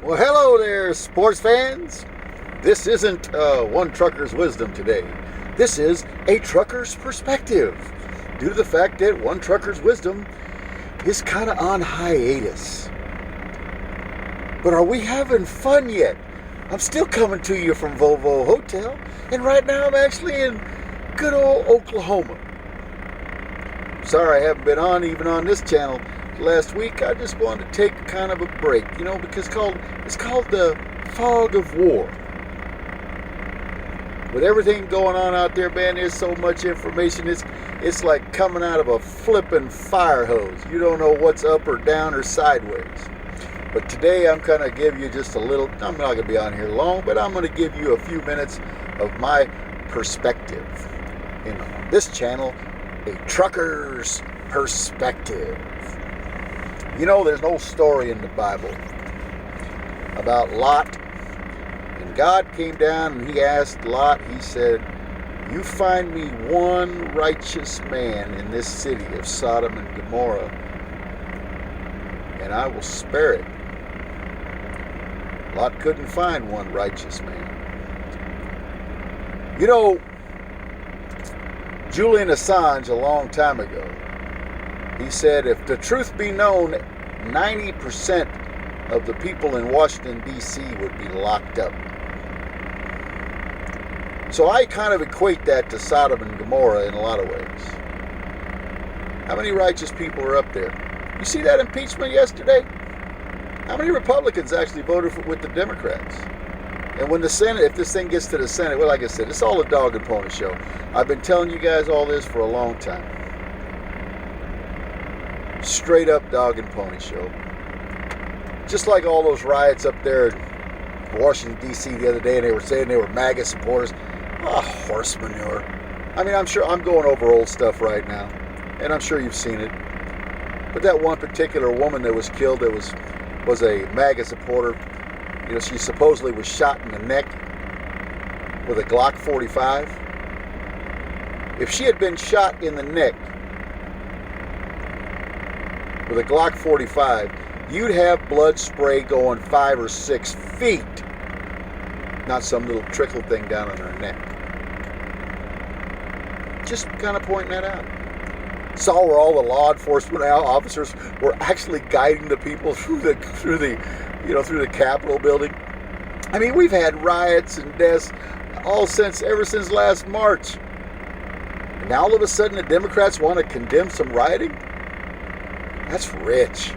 Well, hello there, sports fans. This isn't one trucker's wisdom today. This is a trucker's perspective, due to the fact that one trucker's wisdom is kind of on hiatus. But are we having fun yet? I'm still coming to you from Volvo Hotel, and right now I'm actually in good old Oklahoma. Sorry I haven't been on even on this channel last week. I just wanted to take kind of a break, because it's called the fog of war. With everything going on out there, man, there's so much information. It's like coming out of a flipping fire hose. You don't know what's up or down or sideways. But today I'm going to give you just a little, I'm not going to be on here long, but I'm going to give you a few minutes of my perspective in this channel, a trucker's perspective. There's no story in the Bible about Lot. And God came down and he asked Lot, he said, "You find me one righteous man in this city of Sodom and Gomorrah, and I will spare it." Lot couldn't find one righteous man. Julian Assange, a long time ago, he said, if the truth be known, 90% of the people in Washington, D.C. would be locked up. So I kind of equate that to Sodom and Gomorrah in a lot of ways. How many righteous people are up there? You see that impeachment yesterday? How many Republicans actually voted with the Democrats? And when the Senate, if this thing gets to the Senate, well, like I said, it's all a dog and pony show. I've been telling you guys all this for a long time. Straight up dog and pony show. Just like all those riots up there in Washington, D.C. the other day, and they were saying they were MAGA supporters. Oh, horse manure. I mean, I'm sure I'm going over old stuff right now, and I'm sure you've seen it. But that one particular woman that was killed that was a MAGA supporter, she supposedly was shot in the neck with a Glock 45. If she had been shot in the neck with a Glock 45, you'd have blood spray going 5 or 6 feet, not some little trickle thing down on her neck. Just kind of pointing that out. Saw where all the law enforcement officers were actually guiding the people through the Capitol building. I mean, we've had riots and deaths ever since last March. And now all of a sudden the Democrats want to condemn some rioting? That's rich.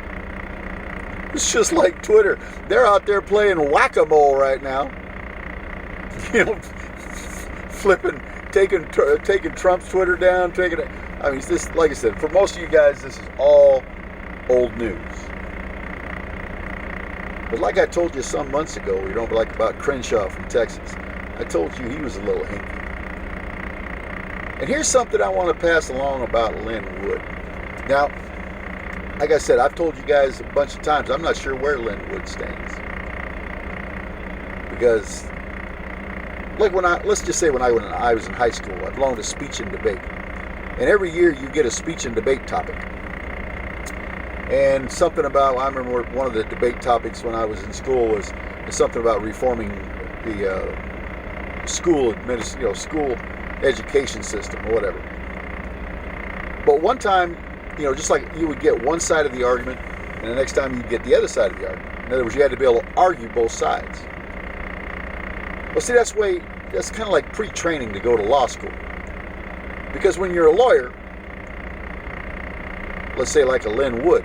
It's just like Twitter. They're out there playing whack-a-mole right now. Flipping, taking Trump's Twitter down, this, like I said, for most of you guys, this is all old news. But like I told you some months ago, about Crenshaw from Texas, I told you he was a little hinky. And here's something I want to pass along about Lynn Wood. Now, like I said, I've told you guys a bunch of times, I'm not sure where Lynn Wood stands. Because, let's just say when I was in high school, I belonged to speech and debate. And every year you get a speech and debate topic. And something about, I remember one of the debate topics when I was in school was something about reforming the school education system or whatever. But one time, just like you would get one side of the argument, and the next time you'd get the other side of the argument. In other words, you had to be able to argue both sides. Well, see, that's kind of like pre-training to go to law school. Because when you're a lawyer, let's say like a Lynn Wood,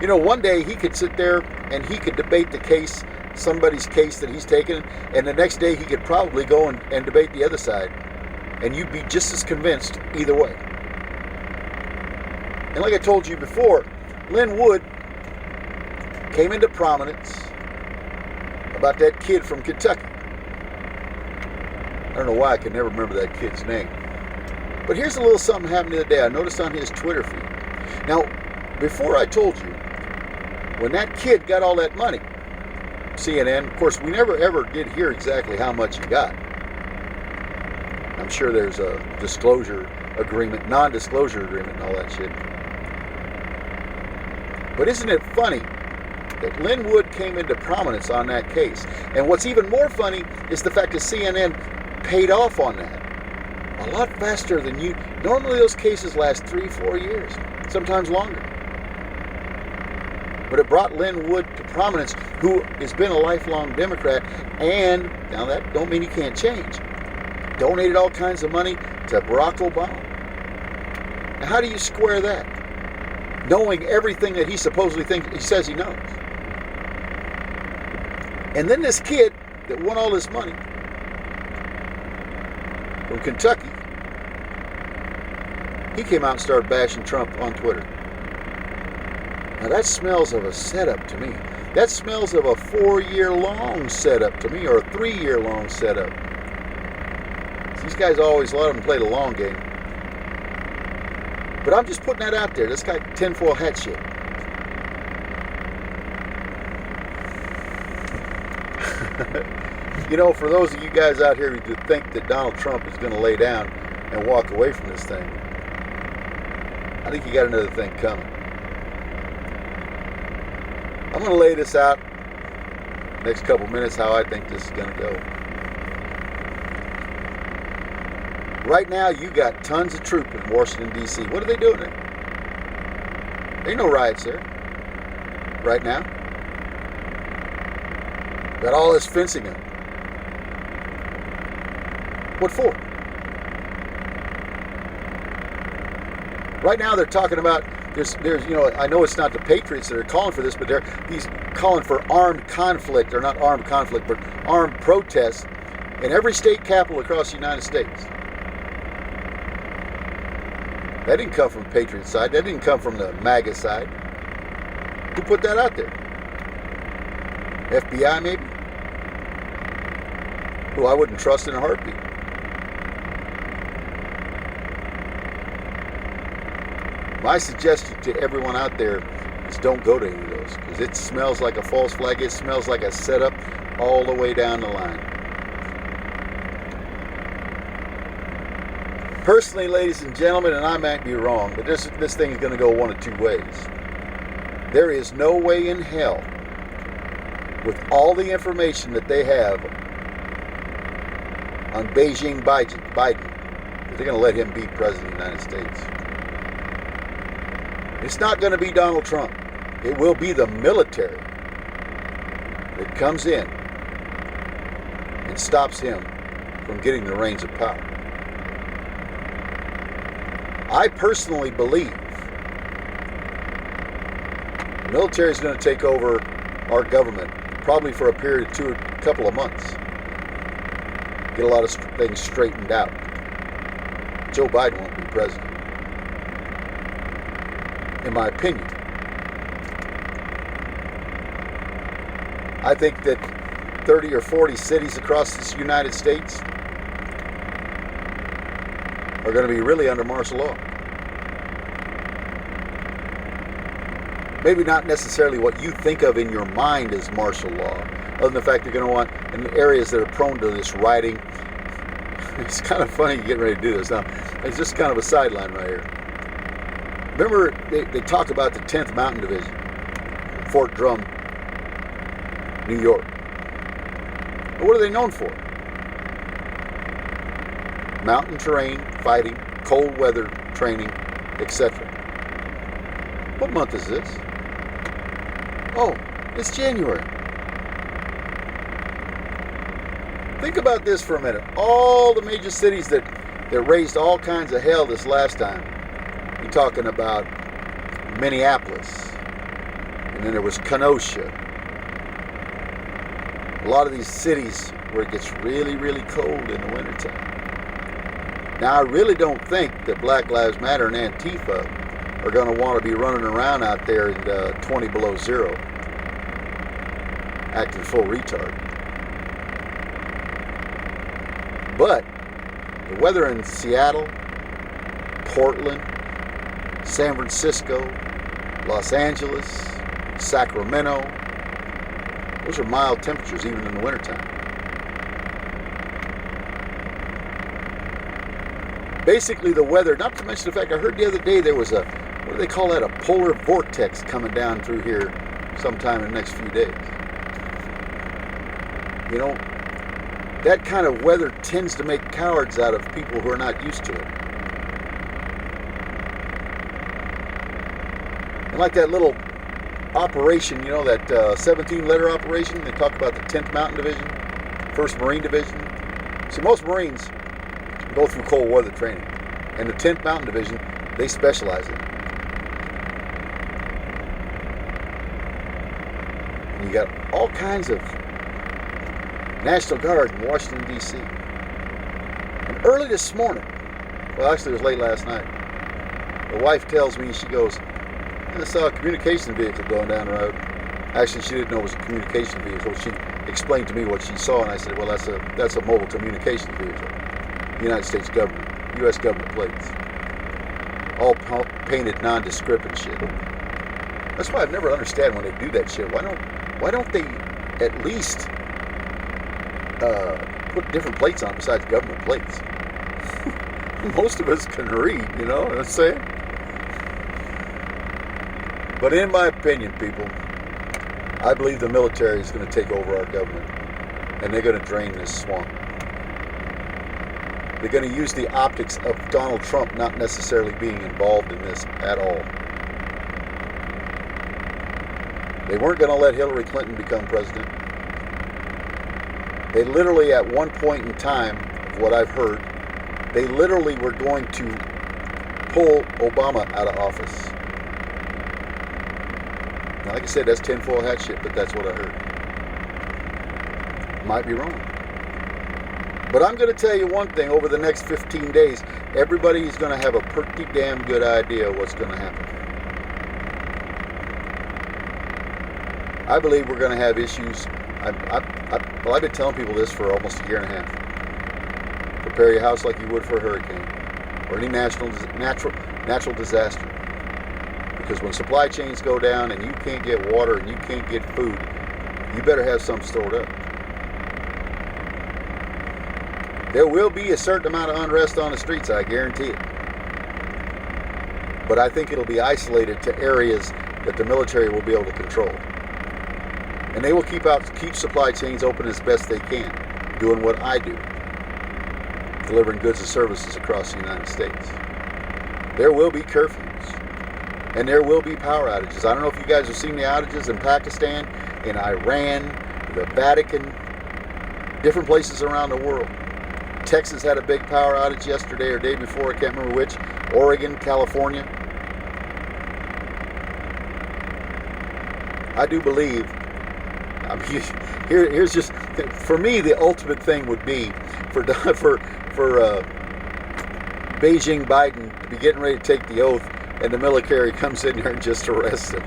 one day he could sit there and he could debate the case, somebody's case that he's taken, and the next day he could probably go and debate the other side, and you'd be just as convinced either way. And like I told you before, Lynn Wood came into prominence about that kid from Kentucky. I don't know why I can never remember that kid's name. But here's a little something happened the other day. I noticed on his Twitter feed. Now, before I told you, when that kid got all that money, CNN, of course, we never ever did hear exactly how much he got. I'm sure there's a disclosure agreement, non-disclosure agreement and all that shit. But isn't it funny that Lin Wood came into prominence on that case. And what's even more funny is the fact that CNN paid off on that a lot faster than you. Normally those cases last 3-4 years, sometimes longer. But it brought Lin Wood to prominence, who has been a lifelong Democrat, and now that don't mean he can't change. Donated all kinds of money to Barack Obama. Now, how do you square that? Knowing everything that he supposedly thinks, he says he knows. And then this kid that won all this money from Kentucky, he came out and started bashing Trump on Twitter. Now that smells of a setup to me. That smells of a 4-year-long setup to me, or a 3-year-long setup. These guys always, a lot of them play the long game. But I'm just putting that out there. This guy tinfoil hat shit. You know, for those of you guys out here who think that Donald Trump is going to lay down and walk away from this thing, I think you got another thing coming. I'm going to lay this out next couple minutes how I think this is going to go. Right now, you got tons of troops in Washington, D.C. What are they doing there? There ain't no riots there right now. Got all this fencing up. What for? Right now, they're talking about there's you know, I know it's not the Patriots that are calling for this, but they're calling for armed conflict, or not armed conflict, but armed protests in every state capital across the United States. That didn't come from the Patriot side. That didn't come from the MAGA side. Who put that out there? FBI, maybe? Who I wouldn't trust in a heartbeat. My suggestion to everyone out there is don't go to any of those, because it smells like a false flag. It smells like a setup all the way down the line. Personally, ladies and gentlemen, and I might be wrong, but this thing is going to go one of two ways. There is no way in hell, with all the information that they have on Beijing Biden, that they're going to let him be president of the United States. It's not going to be Donald Trump. It will be the military that comes in and stops him from getting the reins of power. I personally believe the military is going to take over our government probably for a period of a couple of months. Get a lot of things straightened out. Joe Biden won't be president, in my opinion. I think that 30 or 40 cities across this United States are going to be really under martial law. Maybe not necessarily what you think of in your mind as martial law, other than the fact they're going to want, in areas that are prone to this rioting. It's kind of funny getting ready to do this now. It's just kind of a sideline right here. Remember, they talk about the 10th Mountain Division, Fort Drum, New York. But what are they known for? Mountain terrain, fighting, cold weather training, etc. What month is this? Oh, it's January. Think about this for a minute. All the major cities that raised all kinds of hell this last time. You're talking about Minneapolis, and then there was Kenosha. A lot of these cities where it gets really, really cold in the wintertime. Now, I really don't think that Black Lives Matter and Antifa are going to want to be running around out there in 20 below zero, acting full retard. But the weather in Seattle, Portland, San Francisco, Los Angeles, Sacramento, those are mild temperatures even in the wintertime. Basically the weather, not to mention the fact, I heard the other day there was a, what do they call that, a polar vortex coming down through here sometime in the next few days. You know, that kind of weather tends to make cowards out of people who are not used to it. And like that little operation, you know, that 17-letter operation, they talk about the 10th Mountain Division, 1st Marine Division. See, most Marines go through cold weather training. And the 10th Mountain Division, they specialize in it. And you got all kinds of National Guard in Washington, D.C. And early this morning, well, actually it was late last night, the wife tells me, she goes, I saw a communication vehicle going down the road. Actually, she didn't know it was a communication vehicle. She explained to me what she saw, and I said, well, that's a mobile communication vehicle. United States government, U.S. government plates. All painted nondescript and shit. That's why I've never understand when they do that shit. Why don't they at least put different plates on besides government plates? Most of us can read, you know what I'm saying? But in my opinion, people, I believe the military is going to take over our government, and they're going to drain this swamp. They're going to use the optics of Donald Trump not necessarily being involved in this at all. They weren't going to let Hillary Clinton become president. They literally, at one point in time, of what I've heard, they literally were going to pull Obama out of office. Now, like I said, that's tinfoil hat shit, but that's what I heard. Might be wrong. But I'm going to tell you one thing. Over the next 15 days, everybody is going to have a pretty damn good idea of what's going to happen. I believe we're going to have issues. I've been telling people this for almost a year and a half. Prepare your house like you would for a hurricane or any natural disaster. Because when supply chains go down and you can't get water and you can't get food, you better have some stored up. There will be a certain amount of unrest on the streets, I guarantee it. But I think it'll be isolated to areas that the military will be able to control. And they will keep supply chains open as best they can, doing what I do, delivering goods and services across the United States. There will be curfews. And there will be power outages. I don't know if you guys have seen the outages in Pakistan, in Iran, the Vatican, different places around the world. Texas had a big power outage yesterday or day before, I can't remember which. Oregon, California. I do believe, I mean, here's just, for me, the ultimate thing would be for Beijing Biden to be getting ready to take the oath, and the military comes in there and just arrests him.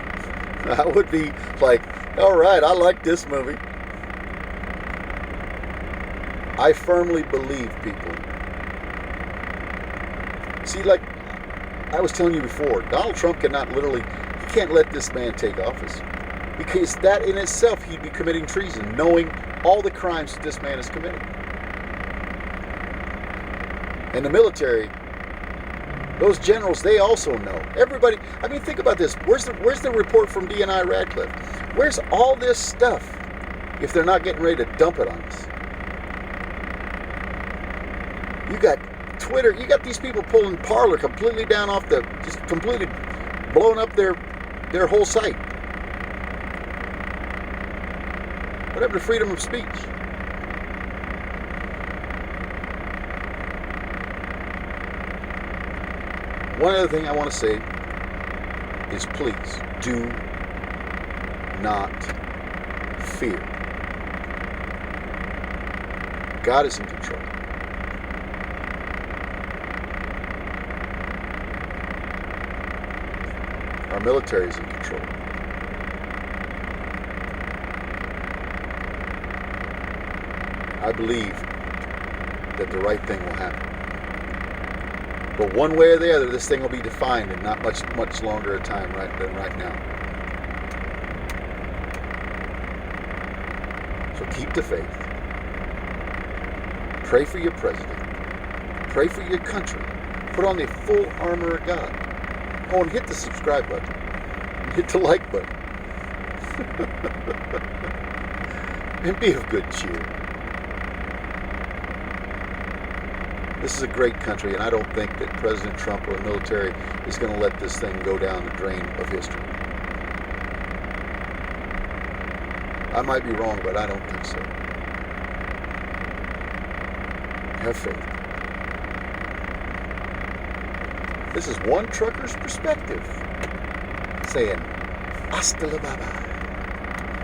I would be like, all right, I like this movie. I firmly believe, people. See, like I was telling you before, Donald Trump he can't let this man take office. Because that in itself, he'd be committing treason, knowing all the crimes that this man has committed. And the military, those generals, they also know. Everybody, I mean, think about this. Where's the report from D&I Radcliffe? Where's all this stuff if they're not getting ready to dump it on us? You got Twitter, you got these people pulling Parler completely down off just completely blowing up their whole site. What happened to freedom of speech? One other thing I want to say is please do not fear. God is in control. Our military is in control. I believe that the right thing will happen. But one way or the other, this thing will be defined in not much longer a time than right now. So keep the faith. Pray for your president. Pray for your country. Put on the full armor of God. Oh, and hit the subscribe button. And hit the like button. And be of good cheer. This is a great country, and I don't think that President Trump or the military is going to let this thing go down the drain of history. I might be wrong, but I don't think so. Have faith. This is One Trucker's Perspective, saying, hasta la bye-bye.